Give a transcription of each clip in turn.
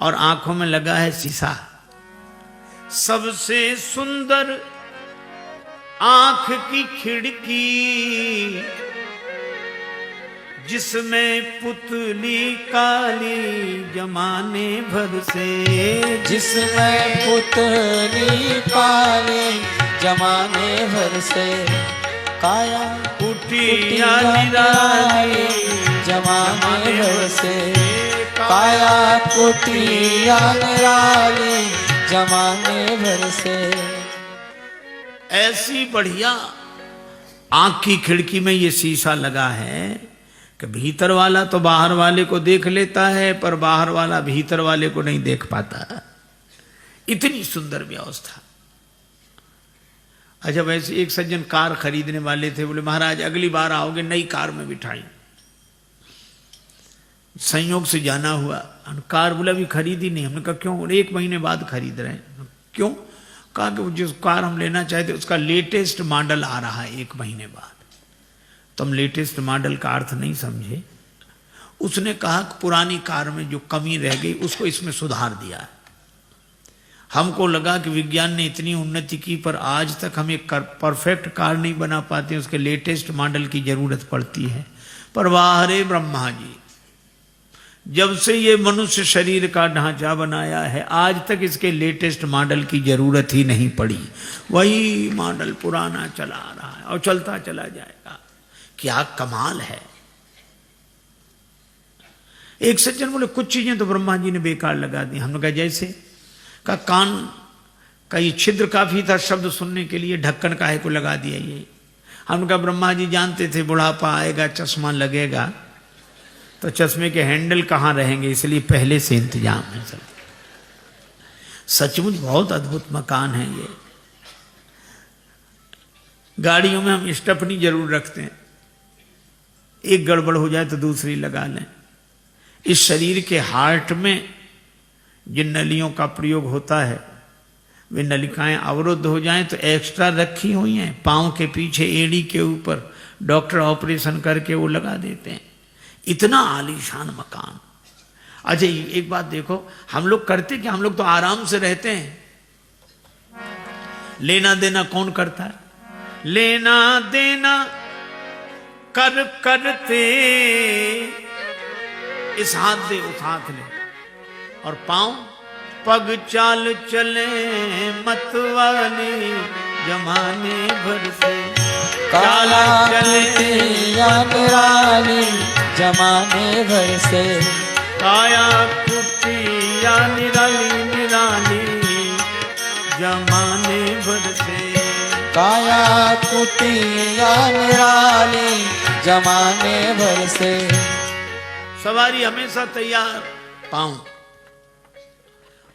और आंखों में लगा है शीशा। सबसे सुंदर आंख की खिड़की, जिसमें पुतली काली जमाने भर से, जिसमें पुतली काली जमाने भर से, काया कुटिया निराली जमाने भर से, काया कुटिया निराली जमाने भर से। ऐसी बढ़िया आंख की खिड़की में ये शीशा लगा है कि भीतर वाला तो बाहर वाले को देख लेता है, पर बाहर वाला भीतर वाले को नहीं देख पाता। इतनी सुंदर व्यवस्था। अच्छा, वैसे एक सज्जन कार खरीदने वाले थे, बोले महाराज अगली बार आओगे नई कार में बिठाई। संयोग से जाना हुआ, कार बोला अभी खरीदी नहीं। हमने कहा क्यों? 1 महीने बाद खरीद रहे हैं। क्यों? कहा कि जिस कार हम लेना चाहते उसका लेटेस्ट मॉडल आ रहा है 1 महीने बाद। तो हम लेटेस्ट मॉडल का अर्थ नहीं समझे। उसने कहा कि पुरानी कार में जो कमी रह गई उसको इसमें सुधार दिया है। हमको लगा कि विज्ञान ने इतनी उन्नति की, पर आज तक हम एक परफेक्ट कार नहीं बना पाते, उसके लेटेस्ट मॉडल की जरूरत पड़ती है। पर वाह रे ब्रह्मा जी, जब से ये मनुष्य शरीर का ढांचा बनाया है आज तक इसके लेटेस्ट मॉडल की जरूरत ही नहीं पड़ी। वही मॉडल पुराना चला आ रहा है और चलता चला जाएगा। क्या कमाल है। एक सज्जन बोले कुछ चीजें तो ब्रह्मा जी ने बेकार लगा दी। हमने कहा जैसे? का कान का ये छिद्र काफी था शब्द सुनने के लिए, ढक्कन काहे को लगा दिया ये? हमने कहा ब्रह्मा जी जानते थे बुढ़ापा आएगा, चश्मा लगेगा, तो चश्मे के हैंडल कहाँ रहेंगे, इसलिए पहले से इंतजाम है सब। सचमुच बहुत अद्भुत मकान है ये। गाड़ियों में हम स्टेपनी जरूर रखते हैं, एक गड़बड़ हो जाए तो दूसरी लगा लें। इस शरीर के हार्ट में जिन नलियों का प्रयोग होता है वे नलिकाएं अवरुद्ध हो जाएं तो एक्स्ट्रा रखी हुई हैं पांव के पीछे, एड़ी के ऊपर। डॉक्टर ऑपरेशन करके वो लगा देते हैं। इतना आलीशान मकान। अच्छा एक बात देखो, हम लोग करते क्या? हम लोग तो आराम से रहते हैं। लेना देना कौन करता है? लेना देना कर करते, इस हाथ दे उस हाथ ले, और पांव पग चाल चले मतवाली जमाने भर से, काला चले निराली जमाने भर से, काया कुटिया निराली निराली जमाने भर से, काया कुटिया निराली जमाने भर से। सवारी हमेशा तैयार, पांव।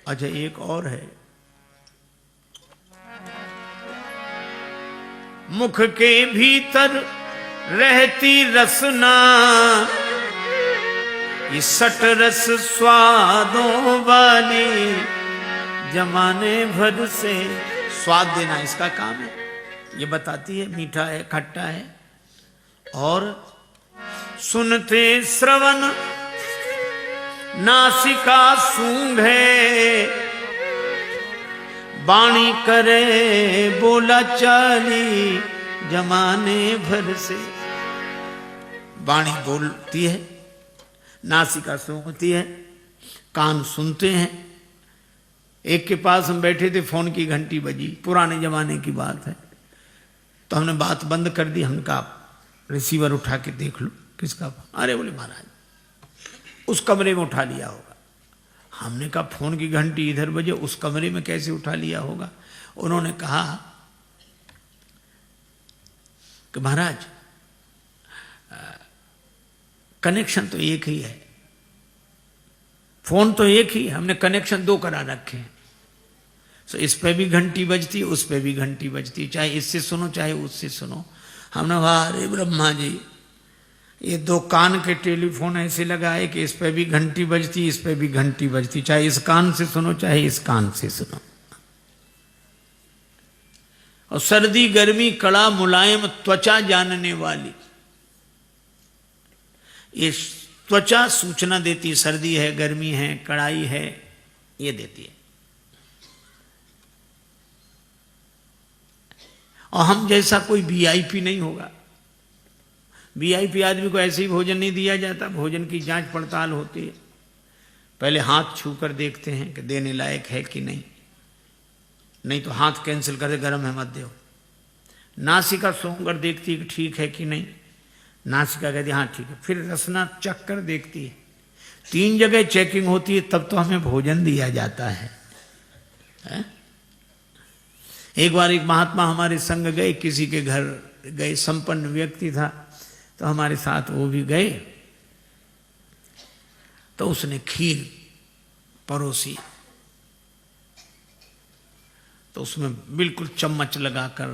अच्छा एक और है, मुख के भीतर रहती रसना, ये सट रस स्वादों वाली जमाने भर से। स्वाद देना इसका काम है, ये बताती है मीठा है खट्टा है। और सुनते श्रवण नासिका सूंघे, बाणी करे बोला चाली जमाने भर से। बाणी बोलती है, नासिका सूंघती है, कान सुनते हैं। एक के पास हम बैठे थे, फोन की घंटी बजी, पुराने जमाने की बात है, तो हमने बात बंद कर दी। हमने कहा रिसीवर उठा के देख लो किसका। अरे बोले महाराज उस कमरे में उठा लिया होगा। हमने कहा फोन की घंटी इधर बजे, उस कमरे में कैसे उठा लिया होगा? उन्होंने कहा कि महाराज कनेक्शन तो एक ही है, फोन तो एक ही है, हमने कनेक्शन 2 करा रखे हैं। सो इस पे भी घंटी बजती, उस पे भी घंटी बजती, चाहे इससे सुनो चाहे उससे सुनो। हमने कहा अरे ब्रह्मा जी, ये 2 कान के टेलीफोन ऐसे लगाए कि इस पे भी घंटी बजती, इस पे भी घंटी बजती, चाहे इस कान से सुनो चाहे इस कान से सुनो। और सर्दी गर्मी कड़ा मुलायम त्वचा जानने वाली, ये त्वचा सूचना देती सर्दी है गर्मी है कड़ाई है। ये देती है। और हम जैसा कोई वीआईपी नहीं होगा। वीआईपी आदमी को ऐसे ही भोजन नहीं दिया जाता, भोजन की जांच पड़ताल होती है। पहले हाथ छू कर देखते हैं कि देने लायक है कि नहीं, नहीं तो हाथ कैंसिल कर दे, गर्म है मत दो। नासिका सूंघ कर देखती है कि ठीक है कि नहीं, नासिका कहती है हाँ ठीक है। फिर रसना चख कर देखती है। 3 जगह चेकिंग होती है, तब तो हमें भोजन दिया जाता है। एक बार एक महात्मा हमारे संग गए, किसी के घर गए, संपन्न व्यक्ति था, तो हमारे साथ वो भी गए। तो उसने खीर परोसी, तो उसमें बिल्कुल चम्मच लगाकर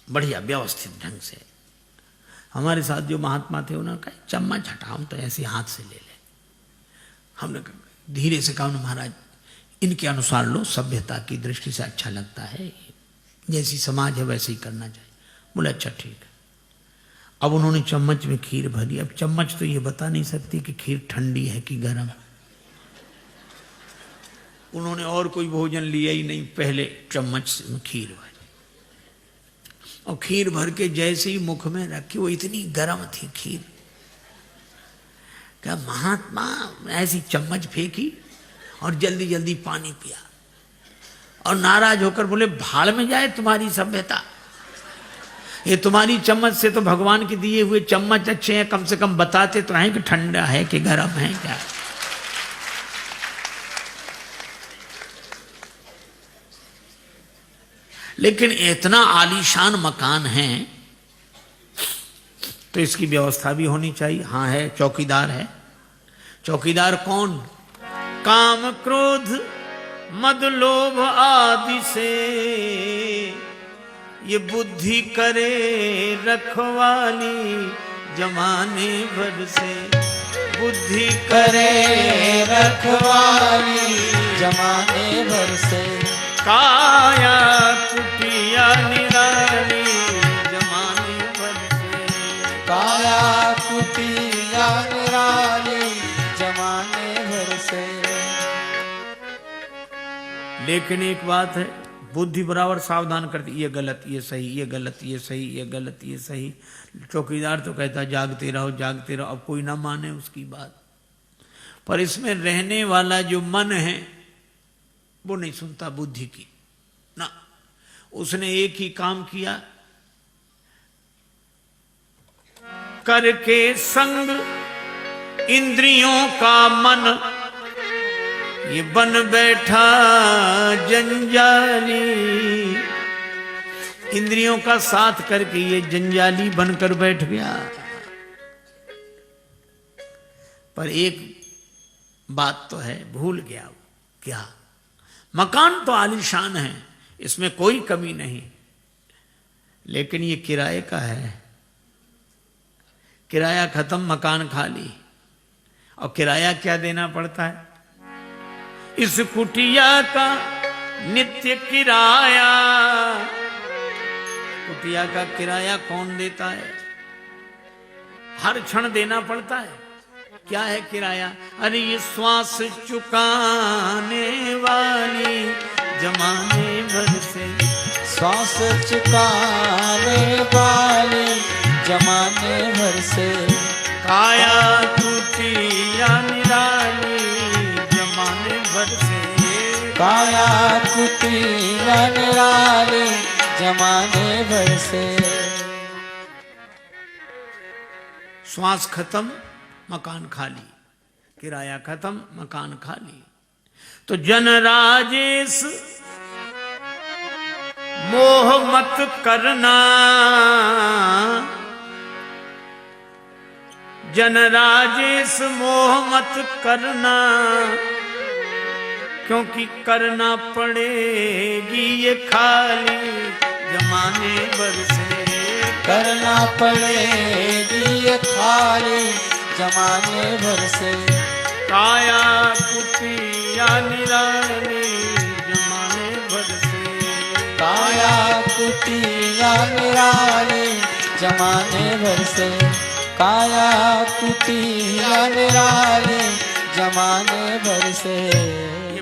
बढ़िया व्यवस्थित ढंग से। हमारे साथ जो महात्मा थे उन्होंने कहा चम्मच हटाओ तो ऐसे हाथ से ले ले। हमने धीरे से कहा महाराज इनके अनुसार लो, सभ्यता की दृष्टि से अच्छा लगता है, जैसी समाज है वैसे ही करना चाहिए। बोले अच्छा ठीक है। अब उन्होंने चम्मच में खीर भरी। अब चम्मच तो ये बता नहीं सकती कि खीर ठंडी है कि गर्म। उन्होंने और कोई भोजन लिया ही नहीं, पहले चम्मच में खीर भरी और खीर भर के जैसे ही मुख में रखी, वो इतनी गर्म थी खीर, क्या महात्मा ऐसी चम्मच फेंकी और जल्दी जल्दी पानी पिया और नाराज होकर बोले भाड़ में जाए तुम्हारी सभ्यता, ये तुम्हारी चम्मच से तो भगवान के दिए हुए चम्मच अच्छे हैं, कम से कम बताते तो हैं कि ठंडा है कि गर्म है क्या। लेकिन इतना आलीशान मकान है तो इसकी व्यवस्था भी होनी चाहिए। हाँ है, चौकीदार है। चौकीदार कौन? काम क्रोध मद लोभ आदि से ये बुद्धि करे रखवाली जमाने भर से। बुद्धि करे रखवाली जमाने भर से। काया कुटिया निराली जमाने भर से। काया कुटिया निराली जमाने भर से। लेकिन एक बात है, बुद्धि बराबर सावधान करती, ये गलत ये सही, ये गलत ये सही, ये गलत ये सही। चौकीदार तो कहता जागते रहो जागते रहो, अब कोई ना माने उसकी बात। पर इसमें रहने वाला जो मन है वो नहीं सुनता बुद्धि की ना। उसने एक ही काम किया, करके संग इंद्रियों का मन ये बन बैठा जंजाली। इंद्रियों का साथ करके ये जंजाली बनकर बैठ गया। पर एक बात तो है, भूल गया वो। क्या? मकान तो आलीशान है, इसमें कोई कमी नहीं, लेकिन ये किराए का है। किराया खत्म, मकान खाली। और किराया क्या देना पड़ता है? इस कुटिया का नित्य किराया। कुटिया का किराया कौन देता है? हर क्षण देना पड़ता है। क्या है किराया? अरे ये श्वास चुकाने वाली जमाने भर से। श्वास चुकाने वाली जमाने भर से। काया कुटिया निराली जमाने भर से। काया कुटिया निराली जमाने भर से। श्वास खत्म, मकान खाली। किराया खत्म, मकान खाली। तो जन राजेश मोह मत करना। जन राजेश मोह मत करना, क्योंकि करना पड़ेगी ये खाली जमाने भर से। करना पड़ेगी ये खाली जमाने भर से। काया कुटिया निराली जमाने भर से। काया कुटिया निराली जमाने भर से। काया कुटिया निराली जमाने भर से। ये